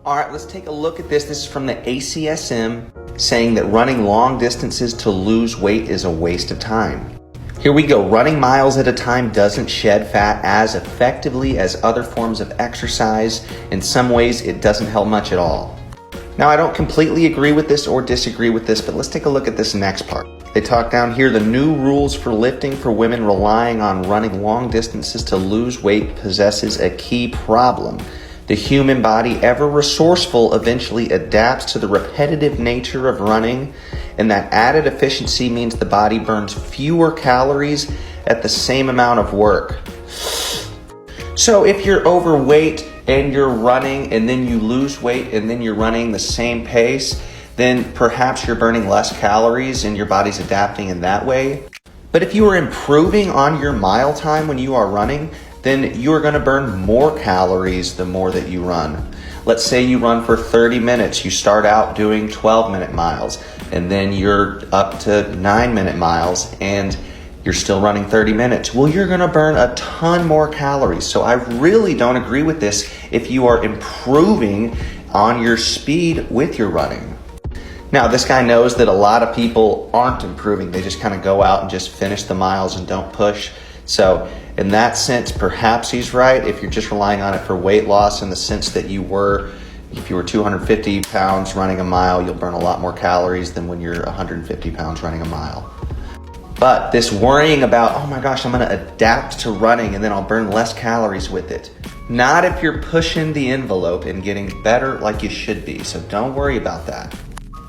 All right, let's take a look at this. This is from the ACSM saying that running long distances to lose weight is a waste of time. Here we go. Running miles at a time doesn't shed fat as effectively as other forms of exercise. In some ways, it doesn't help much at all. Now, I don't completely agree with this or disagree with this, but let's take a look at this next part. They talk down here, the new rules for lifting for women relying on running long distances to lose weight possesses a key problem. The human body, ever resourceful, eventually adapts to the repetitive nature of running, and that added efficiency means the body burns fewer calories at the same amount of work. So if you're overweight and you're running and then you lose weight and then you're running the same pace, then perhaps you're burning less calories and your body's adapting in that way. But if you are improving on your mile time when you are running, then you're going to burn more calories the more that you run. Let's say you run for 30 minutes. You start out doing 12-minute miles, and then you're up to 9-minute miles, and you're still running 30 minutes. Well, you're going to burn a ton more calories. So I really don't agree with this if you are improving on your speed with your running. Now, this guy knows that a lot of people aren't improving. They just kind of go out and just finish the miles and don't push. So in that sense, perhaps he's right if you're just relying on it for weight loss, in the sense that if you were 250 pounds running a mile, you'll burn a lot more calories than when you're 150 pounds running a mile. But this worrying about, oh my gosh, I'm going to adapt to running and then I'll burn less calories with it. Not if you're pushing the envelope and getting better like you should be. So don't worry about that.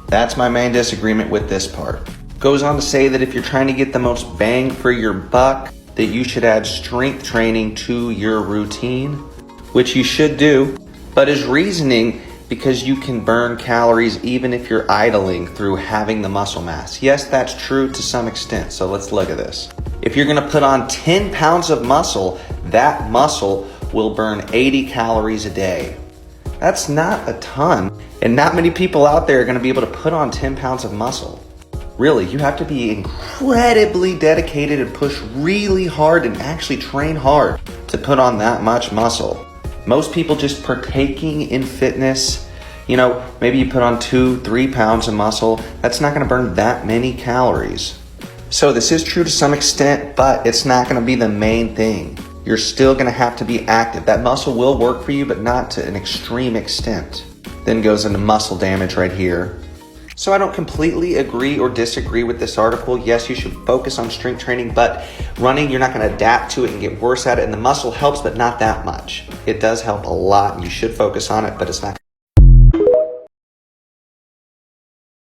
That's my main disagreement with this part. Goes on to say that if you're trying to get the most bang for your buck, that you should add strength training to your routine, which you should do, but his reasoning, because you can burn calories even if you're idling through having the muscle mass. Yes, that's true to some extent. So let's look at this. If you're gonna put on 10 pounds of muscle, that muscle will burn 80 calories a day. That's not a ton, and not many people out there are gonna be able to put on 10 pounds of muscle. Really, you have to be incredibly dedicated and push really hard and actually train hard to put on that much muscle. Most people just partaking in fitness, maybe you put on 2-3 pounds of muscle, that's not gonna burn that many calories. So this is true to some extent, but it's not gonna be the main thing. You're still gonna have to be active. That muscle will work for you, but not to an extreme extent. Then goes into muscle damage right here. So I don't completely agree or disagree with this article. Yes, you should focus on strength training, but running, you're not going to adapt to it and get worse at it. And the muscle helps, but not that much. It does help a lot, and you should focus on it, but it's not